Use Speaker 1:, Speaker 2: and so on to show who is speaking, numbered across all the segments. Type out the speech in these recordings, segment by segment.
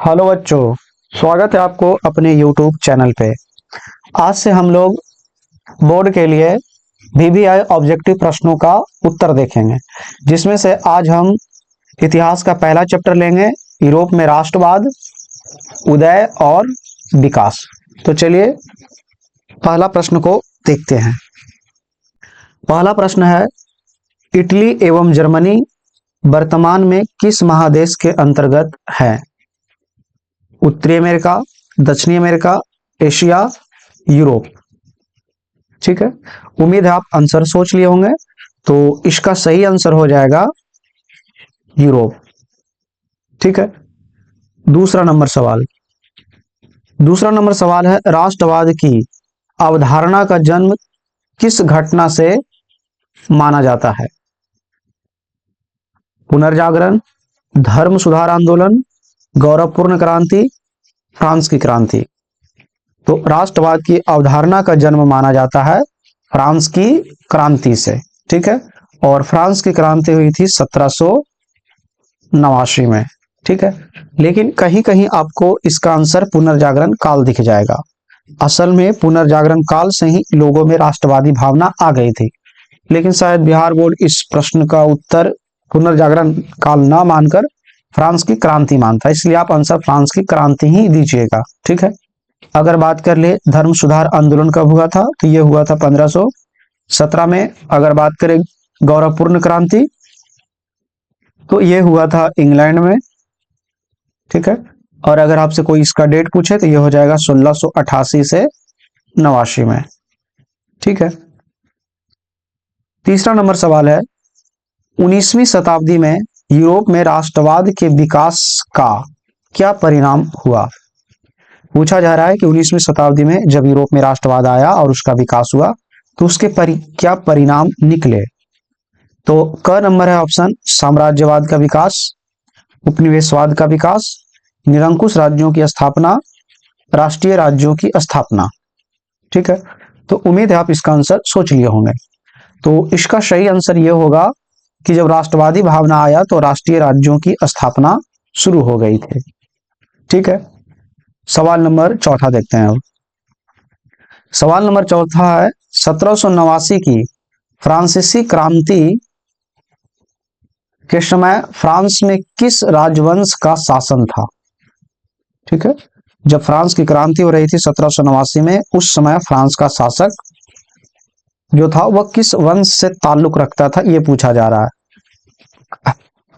Speaker 1: Hello बच्चों, स्वागत है आपको अपने YouTube चैनल पे। आज से हम लोग बोर्ड के लिए VBI ऑब्जेक्टिव प्रश्नों का उत्तर देखेंगे, जिसमें से आज हम इतिहास का पहला चैप्टर लेंगे, यूरोप में राष्ट्रवाद, उदय और विकास। तो चलिए पहला प्रश्न को देखते हैं। पहला प्रश्न है, इटली एवं जर्मनी वर्तमान में किस महादेश के अंतर्गत है? उत्तरी अमेरिका, दक्षिणी अमेरिका, एशिया, यूरोप। ठीक है, उम्मीद है आप आंसर सोच लिए होंगे। तो इसका सही आंसर हो जाएगा यूरोप। ठीक है, दूसरा नंबर सवाल। दूसरा नंबर सवाल है, राष्ट्रवाद की अवधारणा का जन्म किस घटना से माना जाता है? पुनर्जागरण, धर्म सुधार आंदोलन, गौरवपूर्ण क्रांति, फ्रांस की क्रांति। तो राष्ट्रवाद की अवधारणा का जन्म माना जाता है फ्रांस की क्रांति से। ठीक है, और फ्रांस की क्रांति हुई थी 1789 में। ठीक है, लेकिन कहीं कहीं आपको इसका आंसर पुनर्जागरण काल दिख जाएगा। असल में पुनर्जागरण काल से ही लोगों में राष्ट्रवादी भावना आ गई थी, लेकिन शायद बिहार बोर्ड इस प्रश्न का उत्तर पुनर्जागरण काल ना मानकर फ्रांस की क्रांति मानता है, इसलिए आप आंसर फ्रांस की क्रांति ही दीजिएगा। ठीक है, अगर बात कर ले धर्म सुधार आंदोलन कब हुआ था, तो ये हुआ था 1517 में। अगर बात करें गौरवपूर्ण क्रांति, तो ये हुआ था इंग्लैंड में। ठीक है, और अगर आपसे कोई इसका डेट पूछे तो ये हो जाएगा 1688 से 89 में। ठीक है, तीसरा नंबर सवाल है, 19वीं शताब्दी में यूरोप में राष्ट्रवाद के विकास का क्या परिणाम हुआ? पूछा जा रहा है कि 19वीं शताब्दी में जब यूरोप में राष्ट्रवाद आया और उसका विकास हुआ तो उसके क्या परिणाम निकले? तो क नंबर है ऑप्शन, साम्राज्यवाद का विकास, उपनिवेशवाद का विकास, निरंकुश राज्यों की स्थापना, राष्ट्रीय राज्यों की स्थापना। ठीक है, तो उम्मीद है आप इसका आंसर सोच लिए होंगे। तो इसका सही आंसर यह होगा कि जब राष्ट्रवादी भावना आया तो राष्ट्रीय राज्यों की स्थापना शुरू हो गई थी। ठीक है, सवाल नंबर चौथा देखते हैं अब। सवाल नंबर चौथा है, 1789 की फ्रांसीसी क्रांति के समय फ्रांस में किस राजवंश का शासन था? ठीक है, जब फ्रांस की क्रांति हो रही थी 1789 में, उस समय फ्रांस का शासक जो था वह किस वंश से ताल्लुक रखता था, यह पूछा जा रहा है।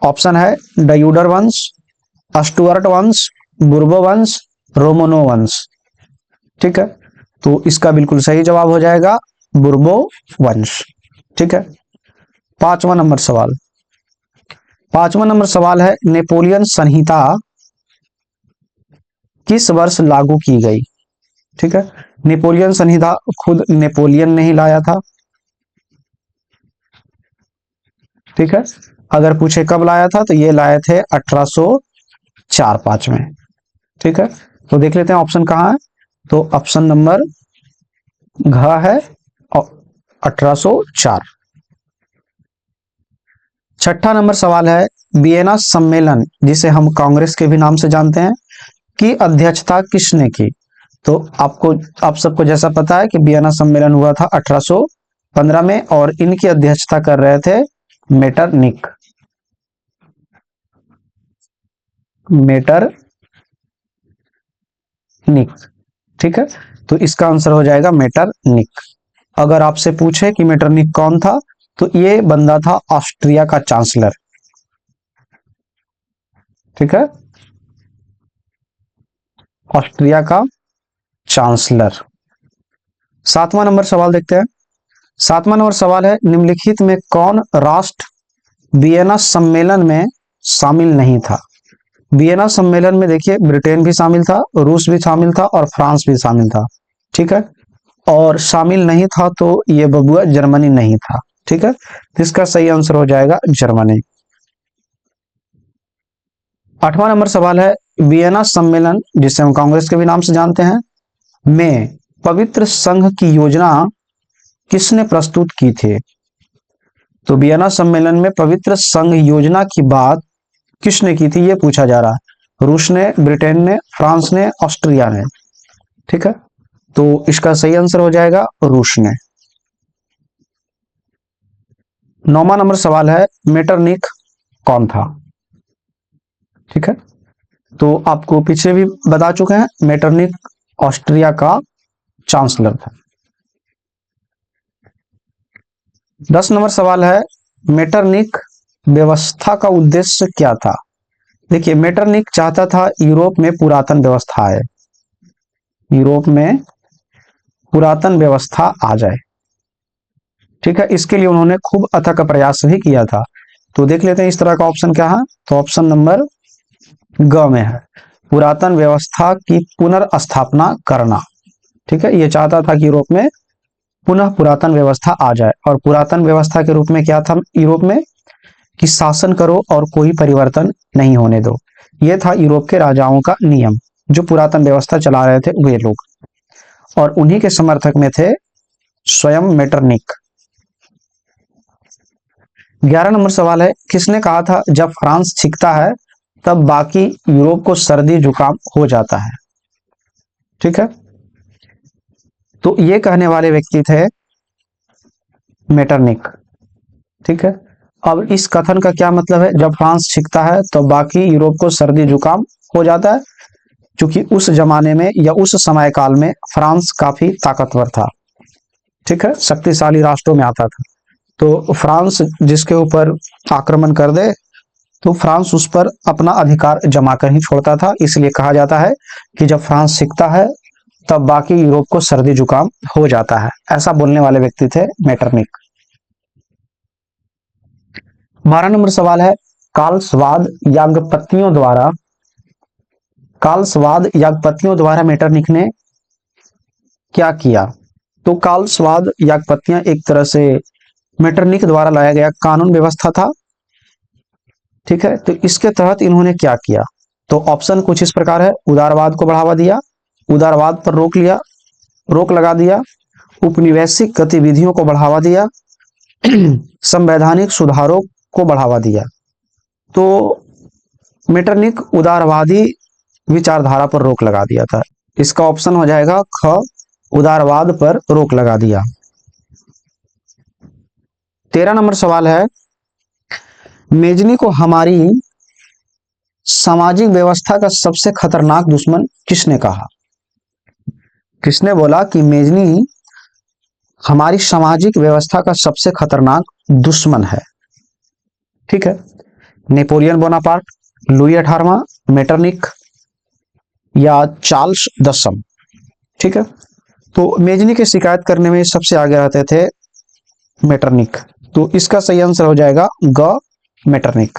Speaker 1: ऑप्शन है डायूडर वंश, स्टुअर्ट वंश, बुर्बो वंश, रोमनो वंश। ठीक है, तो इसका बिल्कुल सही जवाब हो जाएगा बुर्बो वंश। ठीक है, पांचवा नंबर सवाल। पांचवा नंबर सवाल है, नेपोलियन संहिता किस वर्ष लागू की गई? ठीक है, नेपोलियन संहिता खुद नेपोलियन ने ही लाया था। ठीक है, अगर पूछे कब लाया था तो ये लाए थे 1804-5 में। ठीक है, तो देख लेते हैं ऑप्शन कहाँ है। तो ऑप्शन नंबर घ है 1804। छठा नंबर सवाल है, वियना सम्मेलन, जिसे हम कांग्रेस के भी नाम से जानते हैं, की अध्यक्षता किसने की? तो आप सबको जैसा पता है कि वियना सम्मेलन हुआ था 1815 में, और इनकी अध्यक्षता कर रहे थे मेटरनिक। ठीक है, तो इसका आंसर हो जाएगा मेटरनिक। अगर आपसे पूछे कि मेटरनिक कौन था, तो ये बंदा था ऑस्ट्रिया का चांसलर। ठीक है, ऑस्ट्रिया का चांसलर। सातवां नंबर सवाल देखते हैं। सातवां नंबर सवाल है, निम्नलिखित में कौन राष्ट्र वियना सम्मेलन में शामिल नहीं था? वियना सम्मेलन में देखिए ब्रिटेन भी शामिल था, रूस भी शामिल था और फ्रांस भी शामिल था। ठीक है, और शामिल नहीं था तो ये बबुआ जर्मनी नहीं था। ठीक है, इसका सही आंसर हो जाएगा जर्मनी। आठवां नंबर सवाल है, वियना सम्मेलन, जिसे हम कांग्रेस के भी नाम से जानते हैं, में पवित्र संघ की योजना किसने प्रस्तुत की थी? तो वियना सम्मेलन में पवित्र संघ योजना की बात किसने की थी, यह पूछा जा रहा है। रूस ने, ब्रिटेन ने, फ्रांस ने, ऑस्ट्रिया ने। ठीक है, तो इसका सही आंसर हो जाएगा रूस ने। 9वां नंबर सवाल है, मेटरनिक कौन था? ठीक है, तो आपको पीछे भी बता चुके हैं, मेटरनिक ऑस्ट्रिया का चांसलर था। 10 नंबर सवाल है, मेटरनिक व्यवस्था का उद्देश्य क्या था? देखिए, मेटरनिक चाहता था यूरोप में पुरातन व्यवस्था आए, यूरोप में पुरातन व्यवस्था आ जाए। ठीक है, इसके लिए उन्होंने खूब अथक प्रयास भी किया था। तो देख लेते हैं इस तरह का ऑप्शन क्या है। तो ऑप्शन नंबर ग में है, पुरातन व्यवस्था की पुनर्स्थापना करना। ठीक है, ये चाहता था कि यूरोप में पुनः पुरातन व्यवस्था आ जाए, और पुरातन व्यवस्था के रूप में क्या था यूरोप में, कि शासन करो और कोई परिवर्तन नहीं होने दो। यह था यूरोप के राजाओं का नियम, जो पुरातन व्यवस्था चला रहे थे वे लोग, और उन्हीं के समर्थक में थे स्वयं मेटरनिक। 11 नंबर सवाल है, किसने कहा था जब फ्रांस छिकता है तब बाकी यूरोप को सर्दी जुकाम हो जाता है? ठीक है, तो ये कहने वाले व्यक्ति थे मेटरनिक। ठीक है, अब इस कथन का क्या मतलब है, जब फ्रांस छिकता है तो बाकी यूरोप को सर्दी जुकाम हो जाता है, क्योंकि उस जमाने में या उस समय काल में फ्रांस काफी ताकतवर था। ठीक है, शक्तिशाली राष्ट्रों में आता था। तो फ्रांस जिसके ऊपर आक्रमण कर दे तो फ्रांस उस पर अपना अधिकार जमा कर ही छोड़ता था। इसलिए कहा जाता है कि जब फ्रांस सीखता है तब बाकी यूरोप को सर्दी जुकाम हो जाता है। ऐसा बोलने वाले व्यक्ति थे मेटरनिक। 12 नंबर सवाल है, कालस्वाद यागपत्तियों द्वारा मेटरनिक ने क्या किया? तो कालस्वाद यागपत्तियां एक तरह से मेटरनिक द्वारा लाया गया कानून व्यवस्था था। ठीक है, तो इसके तहत इन्होंने क्या किया? तो ऑप्शन कुछ इस प्रकार है, उदारवाद को बढ़ावा दिया, उदारवाद पर रोक लगा दिया, उपनिवेशिक गतिविधियों को बढ़ावा दिया, संवैधानिक सुधारों को बढ़ावा दिया। तो मेटरनिक उदारवादी विचारधारा पर रोक लगा दिया था। इसका ऑप्शन हो जाएगा ख, उदारवाद पर रोक लगा दिया। 13 नंबर सवाल है, मेजनी को हमारी सामाजिक व्यवस्था का सबसे खतरनाक दुश्मन किसने कहा? किसने बोला कि मेजनी हमारी सामाजिक व्यवस्था का सबसे खतरनाक दुश्मन है? ठीक है, नेपोलियन बोनापार्ट, लुई 18वां, मेटरनिक या चार्ल्स दसम। ठीक है, तो मेजनी की शिकायत करने में सबसे आगे रहते थे मेटरनिक। तो इसका सही आंसर हो जाएगा ग, मेटरनिक।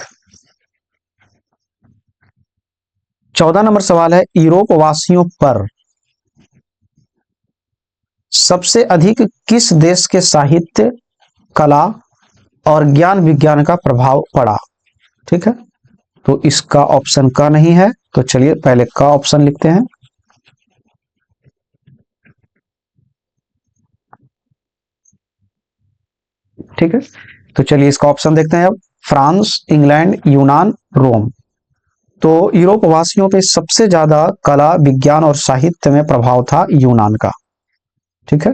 Speaker 1: 14 नंबर सवाल है, यूरोप वासियों पर सबसे अधिक किस देश के साहित्य, कला और ज्ञान विज्ञान का प्रभाव पड़ा? ठीक है, तो इसका ऑप्शन का नहीं है, तो चलिए पहले का ऑप्शन लिखते हैं। ठीक है, तो चलिए इसका ऑप्शन देखते हैं अब, फ्रांस, इंग्लैंड, यूनान, रोम। तो यूरोप वासियों पे सबसे ज्यादा कला, विज्ञान और साहित्य में प्रभाव था यूनान का। ठीक है,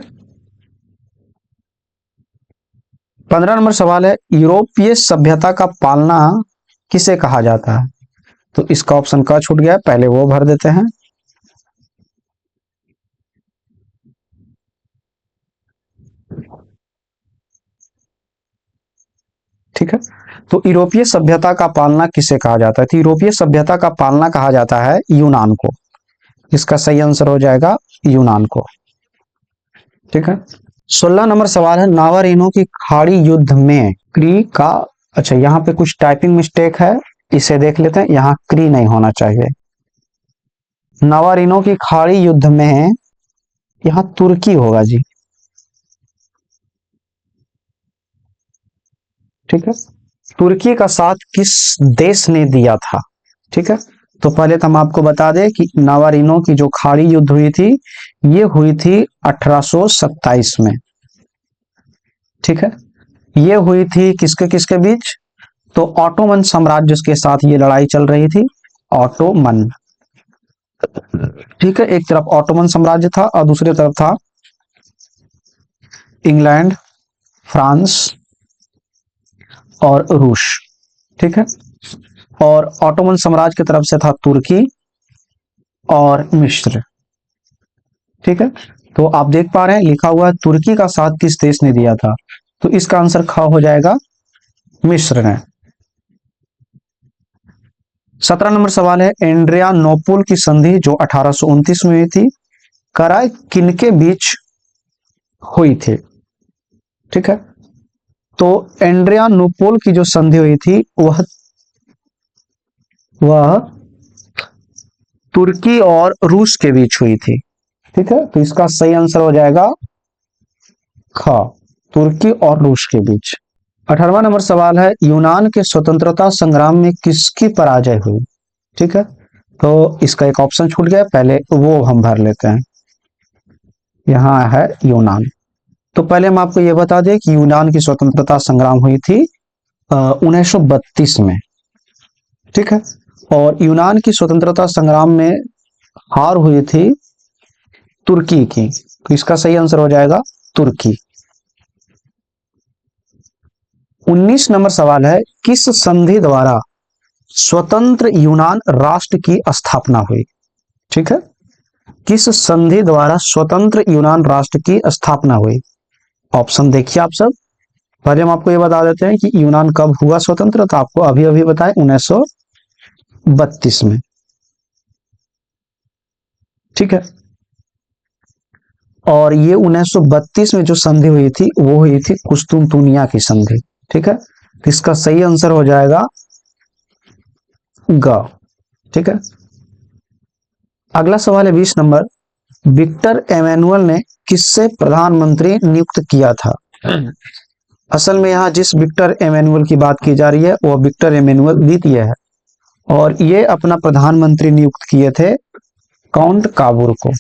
Speaker 1: 15 नंबर सवाल है, यूरोपीय सभ्यता का पालना किसे कहा जाता है? तो इसका ऑप्शन का छूट गया, पहले वो भर देते हैं। ठीक है, तो यूरोपीय सभ्यता का पालना किसे कहा जाता है? तो यूरोपीय सभ्यता का पालना कहा जाता है यूनान को। इसका सही आंसर हो जाएगा यूनान को। ठीक है, 16 नंबर सवाल है, नावारिनो की खाड़ी युद्ध में क्री का, अच्छा यहाँ पे कुछ टाइपिंग मिस्टेक है, इसे देख लेते हैं। यहाँ क्री नहीं होना चाहिए, नावारिनो की खाड़ी युद्ध में यहाँ तुर्की होगा जी। ठीक है, तुर्की का साथ किस देश ने दिया था? ठीक है, तो पहले तो हम आपको बता दें कि नावारिनो की जो खाड़ी युद्ध हुई थी, ये हुई थी 1827 में। ठीक है, ये हुई थी किसके किसके बीच? तो ऑटोमन साम्राज्य के साथ ये लड़ाई चल रही थी, ऑटोमन। ठीक है, एक तरफ ऑटोमन साम्राज्य था और दूसरी तरफ था इंग्लैंड, फ्रांस और रूस। ठीक है, और ऑटोमन साम्राज्य की तरफ से था तुर्की और मिस्र। ठीक है, तो आप देख पा रहे हैं लिखा हुआ है तुर्की का साथ किस देश ने दिया था, तो इसका आंसर ख हो जाएगा, मिस्र ने। 17 नंबर सवाल है, एड्रियानोपुल की संधि जो 1829 में हुई थी, कराय किनके बीच हुई थी? ठीक है, तो एड्रियानोपुल की जो संधि हुई थी वह तुर्की और रूस के बीच हुई थी। ठीक है, तो इसका सही आंसर हो जाएगा ख, तुर्की और रूस के बीच। 18वां नंबर सवाल है, यूनान के स्वतंत्रता संग्राम में किसकी पराजय हुई? ठीक है, तो इसका एक ऑप्शन छूट गया, पहले वो हम भर लेते हैं। यहां है यूनान। तो पहले हम आपको यह बता दें कि यूनान की स्वतंत्रता संग्राम हुई थी 1932 में। ठीक है, और यूनान की स्वतंत्रता संग्राम में हार हुई थी तुर्की की, तो इसका सही आंसर हो जाएगा तुर्की। 19 नंबर सवाल है, किस संधि द्वारा स्वतंत्र यूनान राष्ट्र की स्थापना हुई? ठीक है, किस संधि द्वारा स्वतंत्र यूनान राष्ट्र की स्थापना हुई? ऑप्शन देखिए आप सब। पहले हम आपको यह बता देते हैं कि यूनान कब हुआ स्वतंत्र, तो आपको अभी अभी बताएं 1932 में। ठीक है, और ये 1932 में जो संधि हुई थी वो हुई थी कुस्तुनतुनिया की संधि। ठीक है, तो इसका सही आंसर हो जाएगा ग। ठीक है, अगला सवाल है 20 नंबर, विक्टर एमेनुअल ने किससे प्रधानमंत्री नियुक्त किया था? असल में यहाँ जिस विक्टर एमेनुअल की बात की जा रही है वो विक्टर एमेनुअल द्वितीय है, और ये अपना प्रधानमंत्री नियुक्त किए थे काउंट काबूर को।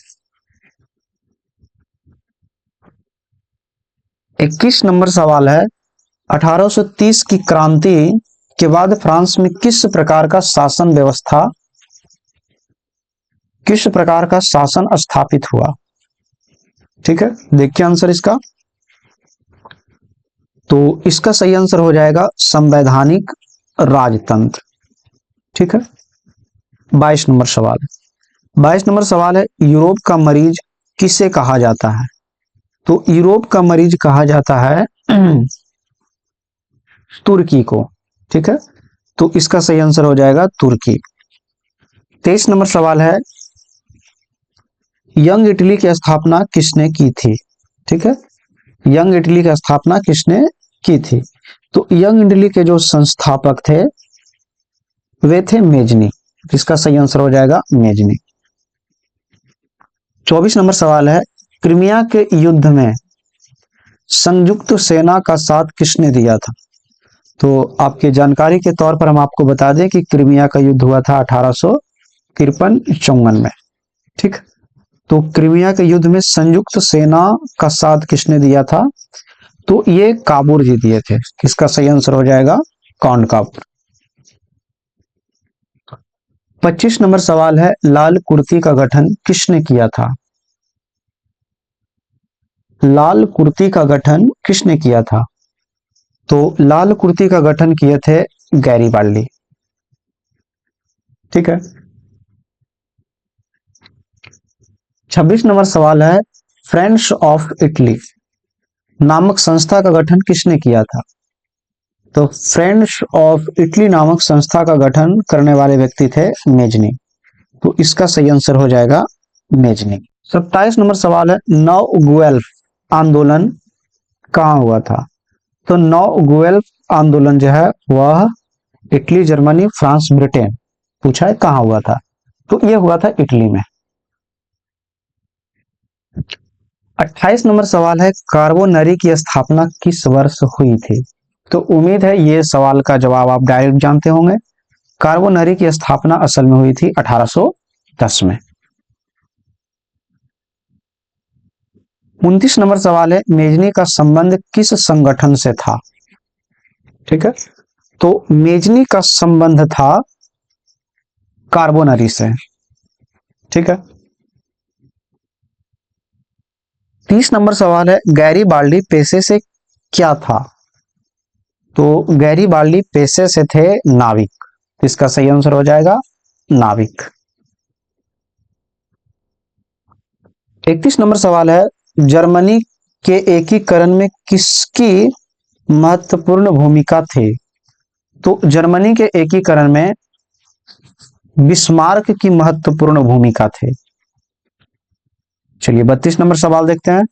Speaker 1: 21 नंबर सवाल है, 1830 की क्रांति के बाद फ्रांस में किस प्रकार का शासन स्थापित हुआ? ठीक है, देखिए आंसर इसका, तो इसका सही आंसर हो जाएगा संवैधानिक राजतंत्र। ठीक है, 22 नंबर सवाल 22 नंबर सवाल है, यूरोप का मरीज किसे कहा जाता है? तो यूरोप का मरीज कहा जाता है तुर्की को। ठीक है, तो इसका सही आंसर हो जाएगा तुर्की। 23 नंबर सवाल है, यंग इटली की स्थापना किसने की थी? ठीक है, यंग इटली की स्थापना किसने की थी? तो यंग इटली के जो संस्थापक थे वे थे मेजनी। इसका सही आंसर हो जाएगा मेजनी। 24 नंबर सवाल है, क्रीमिया के युद्ध में संयुक्त सेना का साथ किसने दिया था? तो आपकी जानकारी के तौर पर हम आपको बता दें कि क्रीमिया का युद्ध हुआ था 1853-54 में। ठीक, तो क्रीमिया के युद्ध में संयुक्त सेना का साथ किसने दिया था? तो ये काबूर जी दिए थे। इसका सही आंसर हो जाएगा काउंट काबूर। 25 नंबर सवाल है, लाल कुर्ती का गठन किसने किया था? लाल कुर्ती का गठन किसने किया था? तो लाल कुर्ती का गठन किए थे गैरीबाल्डी। ठीक है, 26 नंबर सवाल है, फ्रेंड्स ऑफ इटली नामक संस्था का गठन किसने किया था? तो फ्रेंड्स ऑफ इटली नामक संस्था का गठन करने वाले व्यक्ति थे मेजनी। तो इसका सही आंसर हो जाएगा मेजनी। 27 नंबर सवाल है, नौ गुएल्फ आंदोलन कहां हुआ था? तो नौ गुएल्फ आंदोलन जो है वह इटली, जर्मनी, फ्रांस, ब्रिटेन, पूछा है कहां हुआ था, तो यह हुआ था इटली में। 28 नंबर सवाल है, कार्बोनरी की स्थापना किस वर्ष हुई थी? तो उम्मीद है ये सवाल का जवाब आप डायरेक्ट जानते होंगे। कार्बोनरी की स्थापना असल में हुई थी 1810 में। 29 नंबर सवाल है, मेजनी का संबंध किस संगठन से था? ठीक है, तो मेजनी का संबंध था कार्बोनरी से। ठीक है। 30 नंबर सवाल है, गैरीबाल्डी पेशे से क्या था? तो गैरीबाल्डी पेशे से थे नाविक। इसका सही आंसर हो जाएगा नाविक। 31 नंबर सवाल है, जर्मनी के एकीकरण में किसकी महत्वपूर्ण भूमिका थी? तो जर्मनी के एकीकरण में बिस्मार्क की महत्वपूर्ण भूमिका थी। चलिए 32 नंबर सवाल देखते हैं।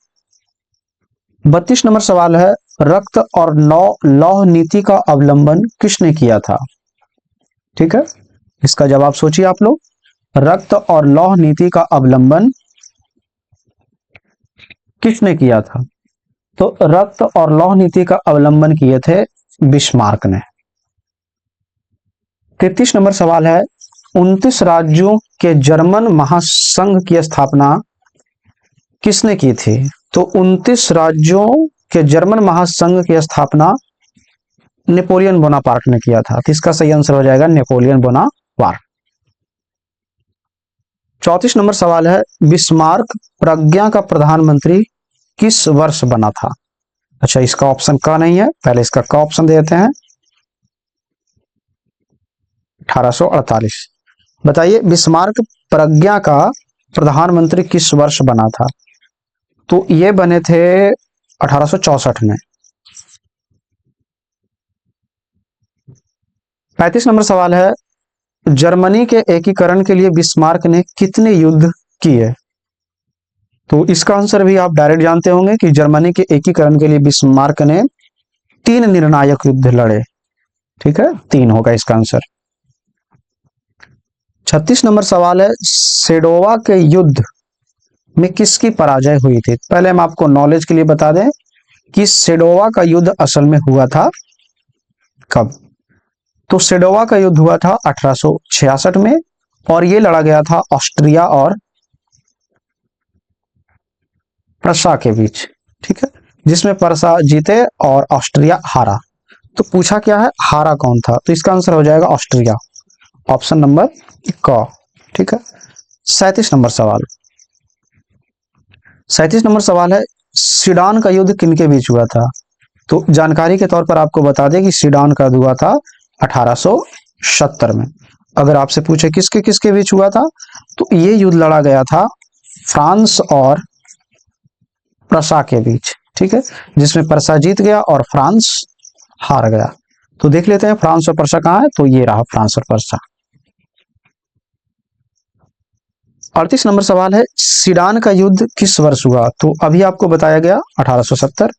Speaker 1: 32 नंबर सवाल है, रक्त और लौह नीति का अवलंबन किसने किया था? ठीक है, इसका जवाब सोचिए आप लोग। रक्त और लौह नीति का अवलंबन किसने किया था? तो रक्त और लौह नीति का अवलंबन किए थे बिस्मार्क ने। 33 नंबर सवाल है, 29 राज्यों के जर्मन महासंघ की स्थापना किसने की थी? तो 29 राज्यों के जर्मन महासंघ की स्थापना नेपोलियन बोनापार्ट ने किया था। तो इसका सही आंसर हो जाएगा नेपोलियन बोनापार्ट। 34 नंबर सवाल है, बिस्मार्क प्रज्ञा का प्रधानमंत्री किस वर्ष बना था? अच्छा, इसका ऑप्शन का नहीं है, पहले इसका का ऑप्शन दे देते हैं। 1848। बताइए बिस्मार्क प्रज्ञा का प्रधानमंत्री किस वर्ष बना था? तो ये बने थे 1864 में। 35 नंबर सवाल है, जर्मनी के एकीकरण के लिए बिस्मार्क ने कितने युद्ध किए? तो इसका आंसर भी आप डायरेक्ट जानते होंगे कि जर्मनी के एकीकरण के लिए बिस्मार्क ने 3 निर्णायक युद्ध लड़े। ठीक है, 3 होगा इसका आंसर। 36 नंबर सवाल है, सेडोवा के युद्ध में किसकी पराजय हुई थी? पहले हम आपको नॉलेज के लिए बता दें कि सेडोवा का युद्ध असल में हुआ था कब। तो सेडोवा का युद्ध हुआ था 1866 में, और यह लड़ा गया था ऑस्ट्रिया और प्रशा के बीच। ठीक है, जिसमें प्रशा जीते और ऑस्ट्रिया हारा। तो पूछा क्या है, हारा कौन था? तो इसका आंसर हो जाएगा ऑस्ट्रिया, ऑप्शन नंबर क। ठीक है। 37 नंबर सवाल। 37 नंबर सवाल है, सीडान का युद्ध किनके बीच हुआ था? तो जानकारी के तौर पर आपको बता दें कि सीडान का हुआ था 1870 में। अगर आपसे पूछे किसके किसके बीच हुआ था, तो ये युद्ध लड़ा गया था फ्रांस और प्रशा के बीच। ठीक है, जिसमें प्रशा जीत गया और फ्रांस हार गया। तो देख लेते हैं फ्रांस और प्रशा कहाँ है। तो ये रहा फ्रांस और प्रशा। 38 नंबर सवाल है, सीडान का युद्ध किस वर्ष हुआ? तो अभी आपको बताया गया 1870।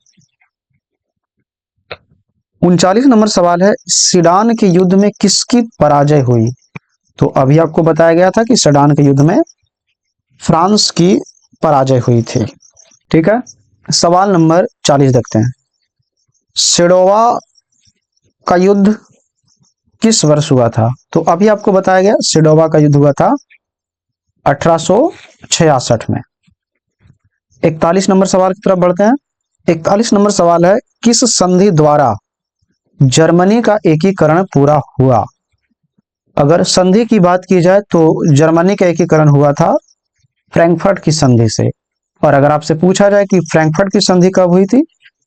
Speaker 1: 39 नंबर सवाल है, सीडान के युद्ध में किसकी पराजय हुई? तो अभी आपको बताया गया था कि सीडान के युद्ध में फ्रांस की पराजय हुई थी। ठीक है। सवाल नंबर 40 देखते हैं। सेडोवा का युद्ध किस वर्ष हुआ था? तो अभी आपको बताया गया सेडोवा का युद्ध हुआ था 1866 में। 41 नंबर सवाल की तरफ बढ़ते हैं। 41 नंबर सवाल है, किस संधि द्वारा जर्मनी का एकीकरण पूरा हुआ? अगर संधि की बात की जाए तो जर्मनी का एकीकरण हुआ था फ्रैंकफर्ट की संधि से। और अगर आपसे पूछा जाए कि फ्रैंकफर्ट की संधि कब हुई थी,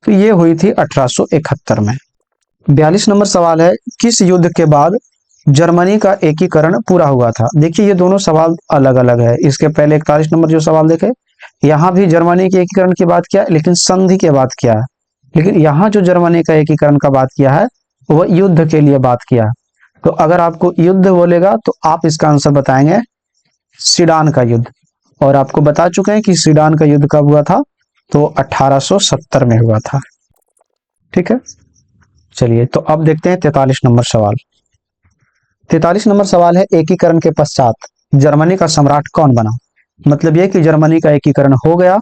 Speaker 1: तो ये हुई थी 1871 में। 42 नंबर सवाल है, किस युद्ध के बाद जर्मनी का एकीकरण पूरा हुआ था? देखिए ये दोनों सवाल अलग अलग है। इसके पहले 41 नंबर जो सवाल देखे, यहाँ भी जर्मनी के एकीकरण की बात किया है, लेकिन संधि के बात किया है। लेकिन यहाँ जो जर्मनी का एकीकरण का बात किया है, वह युद्ध के लिए बात किया है। तो अगर आपको युद्ध बोलेगा तो आप इसका आंसर बताएंगे सीडान का युद्ध। और आपको बता चुके हैं कि सीडान का युद्ध कब हुआ था, तो 1870 में हुआ था। ठीक है, चलिए तो अब देखते हैं 43 नंबर सवाल। 43 नंबर सवाल है, एकीकरण के पश्चात जर्मनी का सम्राट कौन बना? मतलब यह कि जर्मनी का एकीकरण हो गया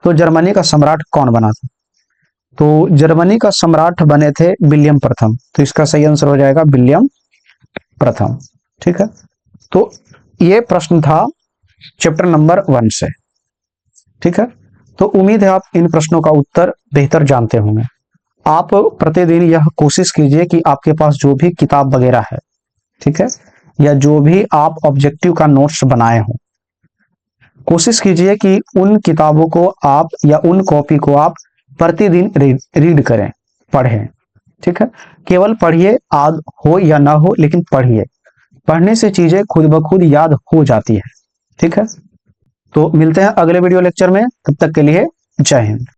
Speaker 1: तो जर्मनी का सम्राट कौन बना था? तो जर्मनी का सम्राट बने थे विलियम प्रथम। तो इसका सही आंसर हो जाएगा विलियम प्रथम। ठीक है, तो ये प्रश्न था चैप्टर नंबर 1 से। ठीक है, तो उम्मीद है आप इन प्रश्नों का उत्तर बेहतर जानते होंगे। आप प्रतिदिन यह कोशिश कीजिए कि आपके पास जो भी किताब वगैरह है, ठीक है, या जो भी आप ऑब्जेक्टिव का नोट्स बनाए हो, कोशिश कीजिए कि उन किताबों को आप या उन कॉपी को आप प्रतिदिन रीड करें, पढ़ें। ठीक है, केवल पढ़िए, याद हो या ना हो लेकिन पढ़िए। पढ़ने से चीजें खुद ब खुद याद हो जाती है। ठीक है, तो मिलते हैं अगले वीडियो लेक्चर में, तब तक के लिए जय हिंद।